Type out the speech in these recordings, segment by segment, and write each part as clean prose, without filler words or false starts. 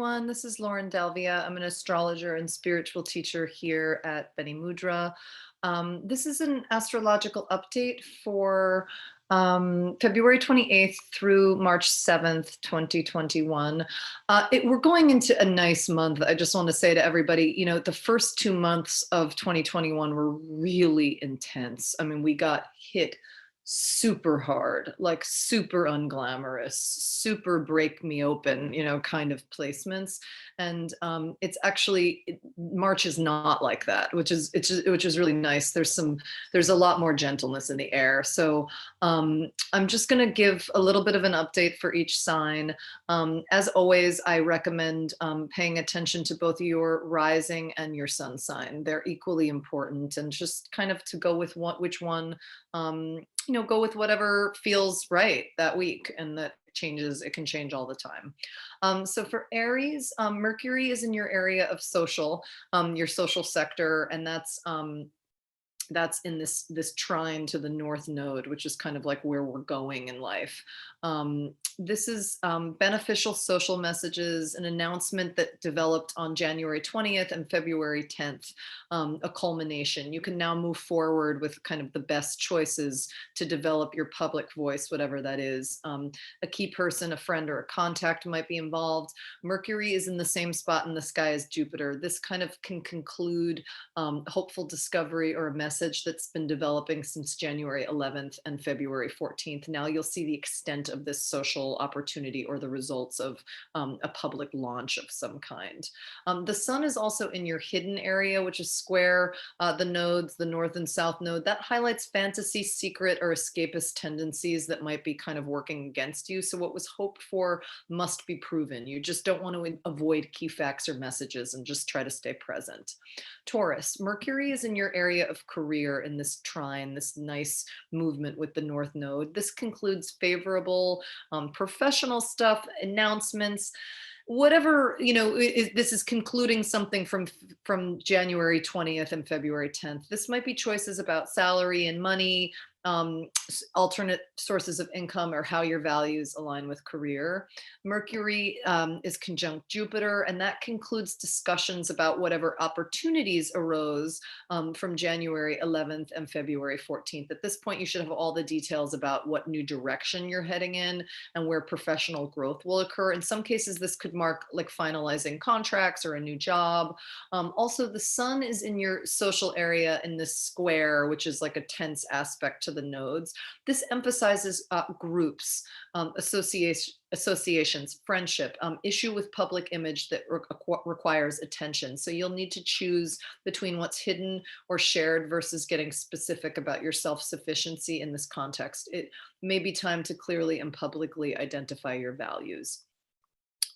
everyone. This is Lauren Delvia. I'm an astrologer and spiritual teacher here at Bene Mudra. This is an astrological update for February 28th through March 7th, 2021. We're going into a nice month. I just want to say to everybody, the first 2 months of 2021 were really intense. I mean, we got hit super hard, like super unglamorous, super break me open, kind of placements. And it's actually March is not like that, which is really nice. There's a lot more gentleness in the air. So I'm just going to give a little bit of an update for each sign. As always, I recommend paying attention to both your rising and your sun sign. They're equally important, and just kind of to go with which one. Go with whatever feels right that week, and that changes. It can change all the time. So for Aries, Mercury is in your area of your social sector, and that's in this trine to the North Node, which is kind of like where we're going in life. This is beneficial social messages, an announcement that developed on January 20th and February 10th, a culmination. You can now move forward with kind of the best choices to develop your public voice, whatever that is. A key person, a friend, or a contact might be involved. Mercury is in the same spot in the sky as Jupiter. This kind of can conclude hopeful discovery or a message that's been developing since January 11th and February 14th. Now you'll see the extent of this social opportunity or the results of a public launch of some kind. The sun is also in your hidden area, which is square the nodes, the north and south node. That highlights fantasy, secret, or escapist tendencies that might be kind of working against you. So what was hoped for must be proven. You just don't want to avoid key facts or messages, and just try to stay present. Taurus, Mercury is in your area of career in this trine, this nice movement with the North Node. This concludes favorable professional stuff, announcements, whatever, this is concluding something from January 20th and February 10th. This might be choices about salary and money, alternate sources of income, or how your values align with career. Mercury is conjunct Jupiter, and that concludes discussions about whatever opportunities arose from January 11th and February 14th. At this point, you should have all the details about what new direction you're heading in and where professional growth will occur. In some cases, this could mark like finalizing contracts or a new job. Also, the sun is in your social area in this square, which is like a tense aspect to the nodes. This emphasizes groups, associations, friendship, issue with public image that requires attention. So you'll need to choose between what's hidden or shared versus getting specific about your self-sufficiency in this context. It may be time to clearly and publicly identify your values.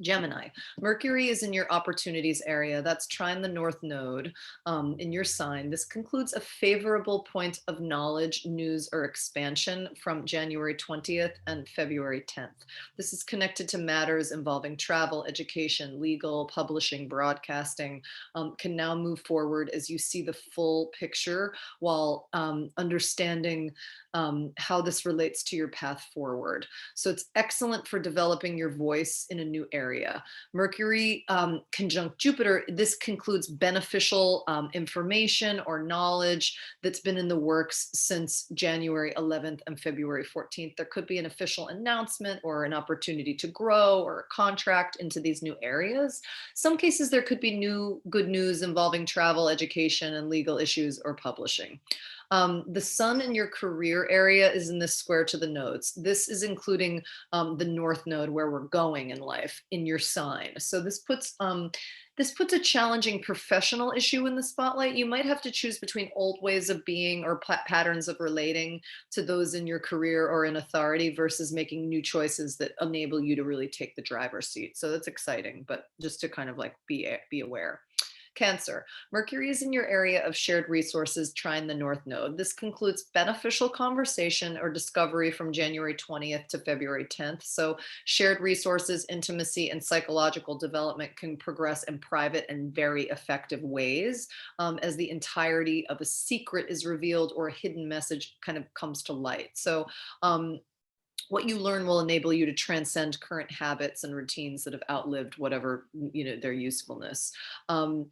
Gemini, Mercury is in your opportunities area. That's trine the North Node in your sign. This concludes a favorable point of knowledge, news, or expansion from January 20th and February 10th. This is connected to matters involving travel, education, legal, publishing, broadcasting, can now move forward as you see the full picture while understanding how this relates to your path forward. So it's excellent for developing your voice in a new area. Mercury conjunct Jupiter, this concludes beneficial information or knowledge that's been in the works since January 11th and February 14th. There could be an official announcement or an opportunity to grow or a contract into these new areas. Some cases there could be new good news involving travel, education, and legal issues or publishing. The sun in your career area is in this square to the nodes. This is including the North Node, where we're going in life, in your sign. So this puts a challenging professional issue in the spotlight. You might have to choose between old ways of being or patterns of relating to those in your career or in authority versus making new choices that enable you to really take the driver's seat. So that's exciting, but just to kind of like be aware. Cancer, Mercury is in your area of shared resources, trine the North Node. This concludes beneficial conversation or discovery from January 20th to February 10th. So shared resources, intimacy, and psychological development can progress in private and very effective ways as the entirety of a secret is revealed or a hidden message kind of comes to light. So What you learn will enable you to transcend current habits and routines that have outlived whatever, their usefulness. Um,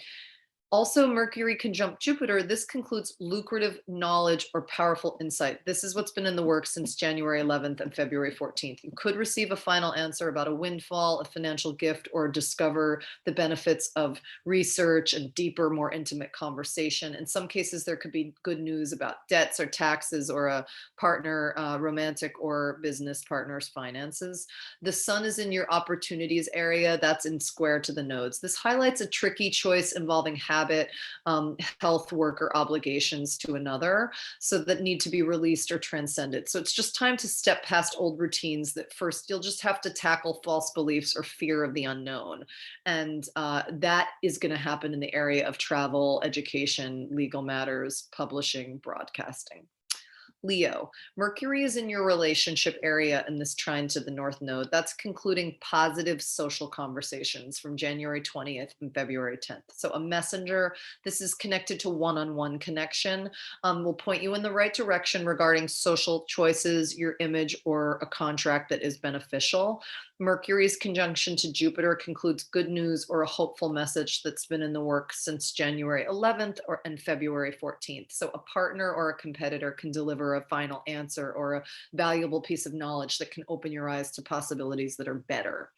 Also, Mercury conjunct Jupiter, this concludes lucrative knowledge or powerful insight. This is what's been in the works since January 11th and February 14th. You could receive a final answer about a windfall, a financial gift, or discover the benefits of research and deeper, more intimate conversation. In some cases, there could be good news about debts or taxes or a partner, romantic or business partner's finances. The sun is in your opportunities area. That's in square to the nodes. This highlights a tricky choice involving habit, health, work, or obligations to another, so that need to be released or transcended. So it's just time to step past old routines that first you'll just have to tackle false beliefs or fear of the unknown. And that is going to happen in the area of travel, education, legal matters, publishing, broadcasting. Leo, Mercury is in your relationship area in this trine to the North Node. That's concluding positive social conversations from January 20th and February 10th. So a messenger, this is connected to one-on-one connection, will point you in the right direction regarding social choices, your image, or a contract that is beneficial. Mercury's conjunction to Jupiter concludes good news or a hopeful message that's been in the works since January 11th and February 14th. So a partner or a competitor can deliver a final answer or a valuable piece of knowledge that can open your eyes to possibilities that are better.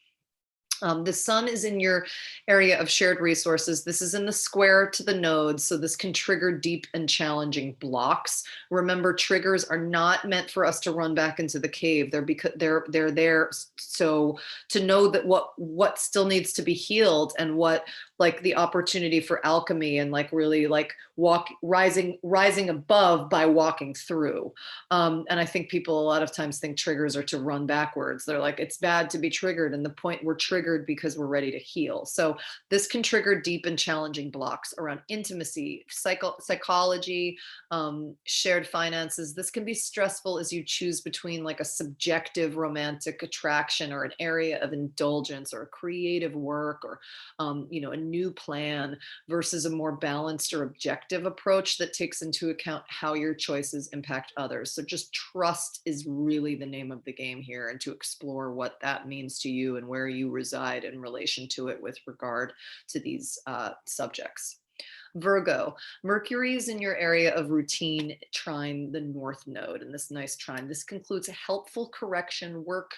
The sun is in your area of shared resources. This is in the square to the nodes, so this can trigger deep and challenging blocks. Remember, triggers are not meant for us to run back into the cave. They're there so to know that what still needs to be healed, and what, like, the opportunity for alchemy, and like really like rising above by walking through. And I think people a lot of times think triggers are to run backwards. They're like, it's bad to be triggered. And the point, we're triggered because we're ready to heal. So this can trigger deep and challenging blocks around intimacy, psychology, shared finances. This can be stressful as you choose between like a subjective romantic attraction or an area of indulgence or a creative work or, a new plan versus a more balanced or objective approach that takes into account how your choices impact others. So just trust is really the name of the game here, and to explore what that means to you and where you reside in relation to it with regard to these subjects. Virgo, Mercury is in your area of routine trine the North Node in this nice trine. This concludes a helpful correction work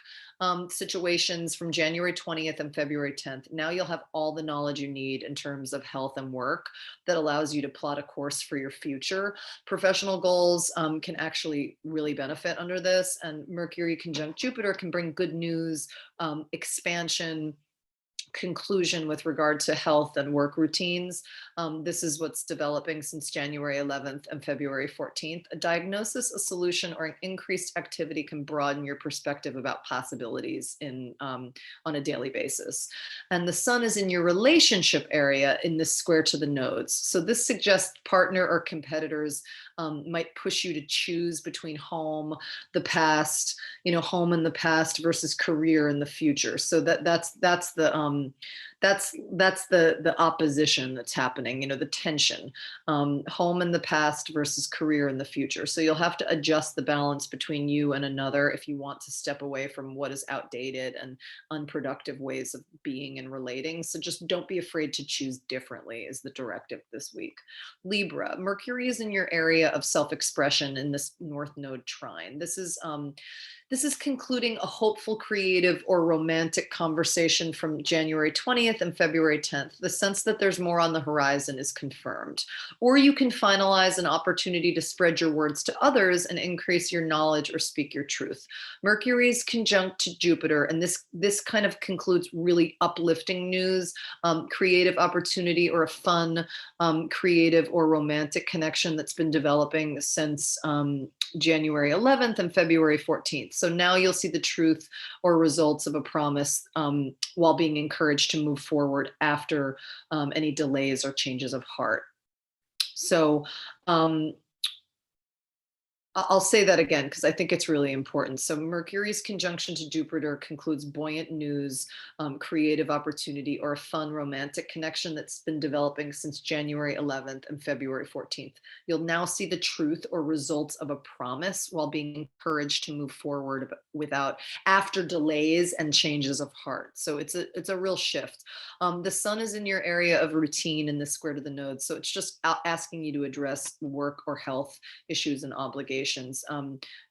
situations from January 20th and February 10th. Now you'll have all the knowledge you need in terms of health and work that allows you to plot a course for your future. Professional goals can actually really benefit under this, and Mercury conjunct Jupiter can bring good news, expansion, conclusion with regard to health and work routines. This is what's developing since January 11th and February 14th. A diagnosis, a solution, or an increased activity can broaden your perspective about possibilities on a daily basis. And the sun is in your relationship area in this square to the nodes. So this suggests partner or competitors might push you to choose between home, the past, home in the past versus career in the future. So that's the opposition that's happening, the tension, home in the past versus career in the future. So you'll have to adjust the balance between you and another if you want to step away from what is outdated and unproductive ways of being and relating. So just don't be afraid to choose differently is the directive this week. Libra, Mercury is in your area of self-expression in this North Node trine. This is concluding a hopeful, creative, or romantic conversation from January 20th and February 10th. The sense that there's more on the horizon is confirmed. Or you can finalize an opportunity to spread your words to others and increase your knowledge or speak your truth. Mercury is conjunct to Jupiter, and this kind of concludes really uplifting news, creative opportunity, or a fun, creative or romantic connection that's been developing since January 11th and February 14th. So now you'll see the truth or results of a promise while being encouraged to move forward after any delays or changes of heart. So I'll say that again because I think it's really important. So, Mercury's conjunction to Jupiter concludes buoyant news, creative opportunity, or a fun romantic connection that's been developing since January 11th and February 14th. You'll now see the truth or results of a promise while being encouraged to move forward without after delays and changes of heart. So it's a real shift. The sun is in your area of routine in the square to the node, so it's just asking you to address work or health issues and obligations.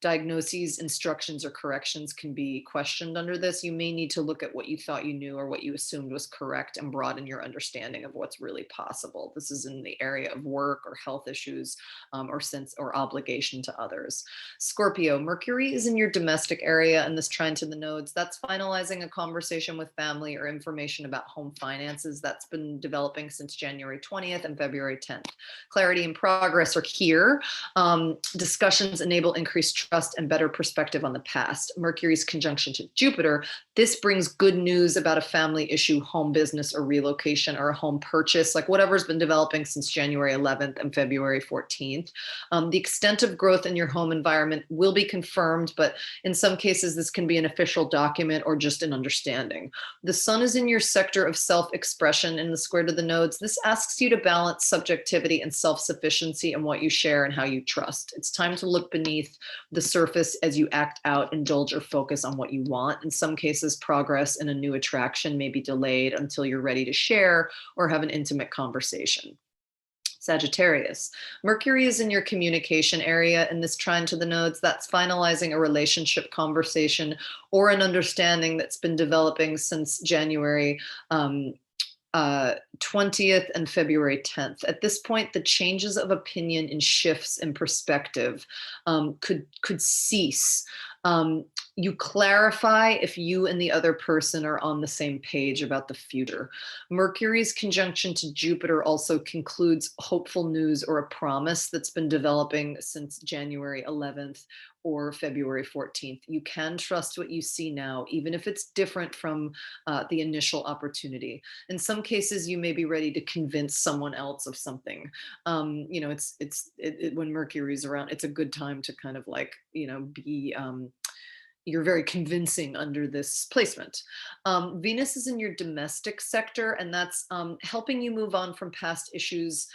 Diagnoses, instructions, or corrections can be questioned under this. You may need to look at what you thought you knew or what you assumed was correct and broaden your understanding of what's really possible. This is in the area of work or health issues, or sense or obligation to others. Scorpio, Mercury is in your domestic area and this trine to the nodes. That's finalizing a conversation with family or information about home finances that's been developing since January 20th and February 10th. Clarity and progress are here. Discussions enable increased trust and better perspective on the past. Mercury's conjunction to Jupiter, this brings good news about a family issue, home business, or relocation, or a home purchase, like whatever's been developing since January 11th and February 14th. The extent of growth in your home environment will be confirmed, but in some cases, this can be an official document or just an understanding. The sun is in your sector of self-expression in the square to the nodes. This asks you to balance subjectivity and self-sufficiency in what you share and how you trust. It's time to look beneath the surface as you act out, indulge or focus on what you want. In some cases, progress in a new attraction may be delayed until you're ready to share or have an intimate conversation. Sagittarius, Mercury is in your communication area in this trine to the nodes. That's finalizing a relationship conversation or an understanding that's been developing since January 20th and February 10th. At this point, the changes of opinion and shifts in perspective could cease. You clarify if you and the other person are on the same page about the future. Mercury's conjunction to Jupiter also concludes hopeful news or a promise that's been developing since January 11th or February 14th. You can trust what you see now, even if it's different from the initial opportunity. In some cases, you may be ready to convince someone else of something. When Mercury's around, it's a good time to kind of like, be you're very convincing under this placement. Venus is in your domestic sector, and that's helping you move on from past issues,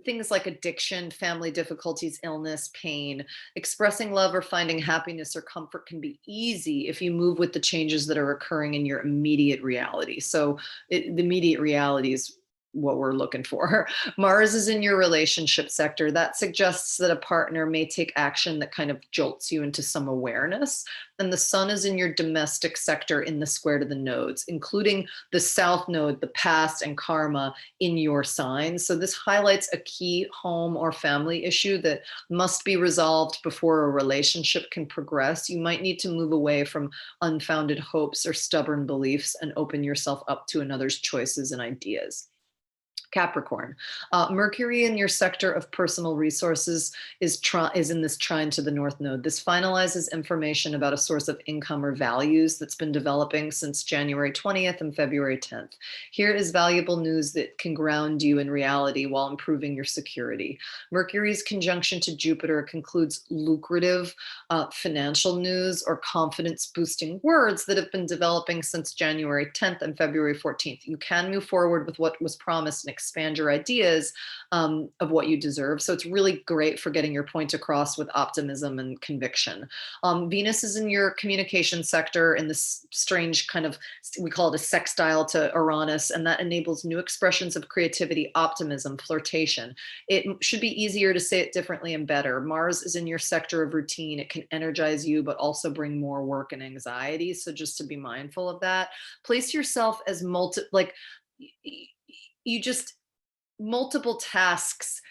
things like addiction, family difficulties, illness, pain. Expressing love or finding happiness or comfort can be easy if you move with the changes that are occurring in your immediate reality. So the immediate reality is what we're looking for. Mars is in your relationship sector. That suggests that a partner may take action that kind of jolts you into some awareness. And the sun is in your domestic sector in the square to the nodes, including the south node, the past and karma in your sign. So this highlights a key home or family issue that must be resolved before a relationship can progress. You might need to move away from unfounded hopes or stubborn beliefs and open yourself up to another's choices and ideas. Capricorn, Mercury in your sector of personal resources is in this trine to the north node. This finalizes information about a source of income or values that's been developing since January 20th and February 10th. Here is valuable news that can ground you in reality while improving your security. Mercury's conjunction to Jupiter concludes lucrative financial news or confidence boosting words that have been developing since January 10th and February 14th. You can move forward with what was promised and expand your ideas of what you deserve. So it's really great for getting your point across with optimism and conviction. Venus is in your communication sector in this strange kind of, we call it a sextile to Uranus, and that enables new expressions of creativity, optimism, flirtation. It should be easier to say it differently and better. Mars is in your sector of routine. It can energize you, but also bring more work and anxiety. So just to be mindful of that. Place yourself as you just multiple tasks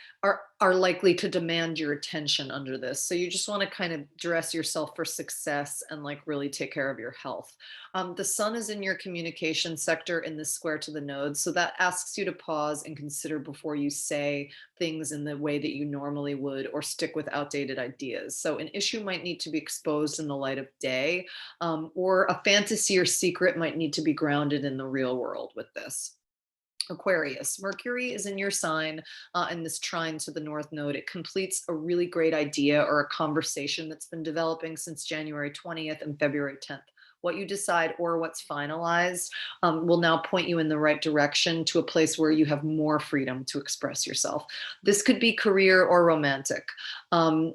are likely to demand your attention under this. So you just want to kind of dress yourself for success and like really take care of your health. The sun is in your communication sector in the square to the nodes. So that asks you to pause and consider before you say things in the way that you normally would or stick with outdated ideas. So an issue might need to be exposed in the light of day, or a fantasy or secret might need to be grounded in the real world with this. Aquarius. Mercury is in your sign in this trine to the North Node. It completes a really great idea or a conversation that's been developing since January 20th and February 10th. What you decide or what's finalized will now point you in the right direction to a place where you have more freedom to express yourself. This could be career or romantic.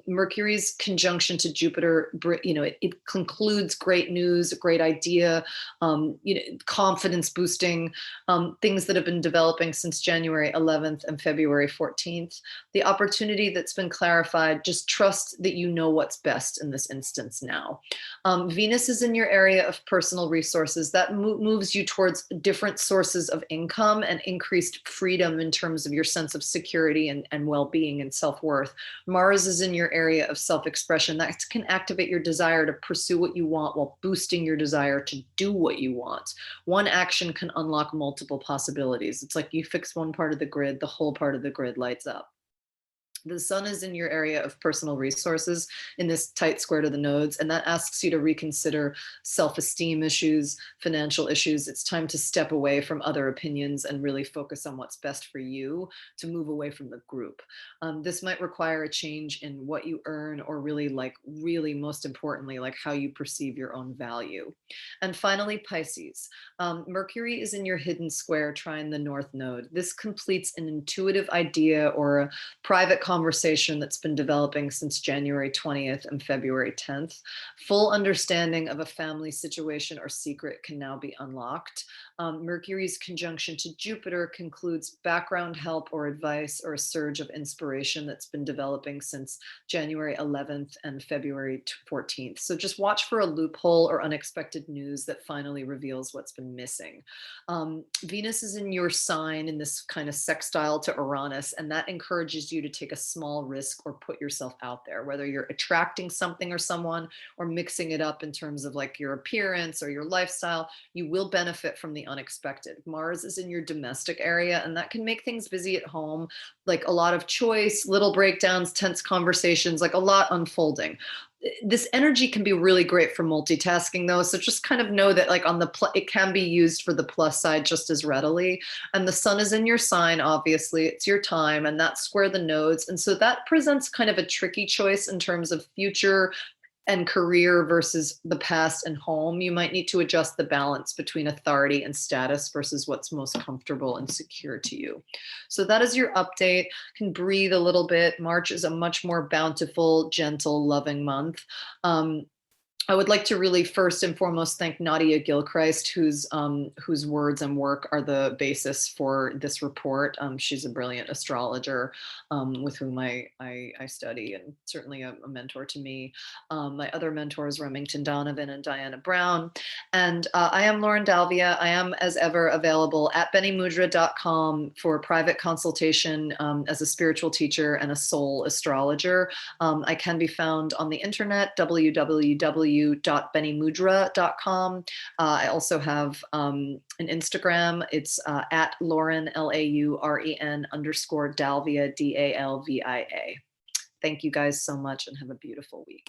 Mercury's conjunction to Jupiter, it concludes great news, a great idea, confidence boosting, things that have been developing since January 11th and February 14th. The opportunity that's been clarified, just trust that you know what's best in this instance now. Venus is in your area of personal resources. That moves you towards different sources of income and increased freedom in terms of your sense of security and well-being and self-worth. Mars is in your area of self-expression. That can activate your desire to pursue what you want while boosting your desire to do what you want. One action can unlock multiple possibilities. It's like you fix one part of the grid, the whole part of the grid lights up. The sun is in your area of personal resources in this tight square to the nodes, and that asks you to reconsider self-esteem issues, financial issues. It's time to step away from other opinions and really focus on what's best for you, to move away from the group. This might require a change in what you earn, or really most importantly, like how you perceive your own value. And finally, Pisces. Mercury is in your hidden square trine the North Node. This completes an intuitive idea or a private conversation that's been developing since January 20th and February 10th. Full understanding of a family situation or secret can now be unlocked. Mercury's conjunction to Jupiter concludes background help or advice or a surge of inspiration that's been developing since January 11th and February 14th. So just watch for a loophole or unexpected news that finally reveals what's been missing. Venus is in your sign in this kind of sextile to Uranus, and that encourages you to take a small risk or put yourself out there, whether you're attracting something or someone or mixing it up in terms of like your appearance or your lifestyle. You will benefit from the unexpected. Mars is in your domestic area, and that can make things busy at home, like a lot of choice, little breakdowns, tense conversations, like a lot unfolding. This energy can be really great for multitasking though, so just kind of know that like on the it can be used for the plus side just as readily. And the sun is in your sign, obviously it's your time, and that's square the nodes, and so that presents kind of a tricky choice in terms of future and career versus the past and home. You might need to adjust the balance between authority and status versus what's most comfortable and secure to you. So that is your update. Can breathe a little bit. March is a much more bountiful, gentle, loving month. I would like to really first and foremost thank Nadia Gilchrist, whose words and work are the basis for this report. She's a brilliant astrologer with whom I study, and certainly a mentor to me. My other mentors, Remington Donovan and Diana Brown. And I am Lauren Dalvia. I am, as ever, available at benimudra.com for private consultation as a spiritual teacher and a soul astrologer. I can be found on the internet, www.benimudra.com. I also have an Instagram. It's at Lauren, LAUREN _Dalvia, DALVIA. Thank you guys so much and have a beautiful week.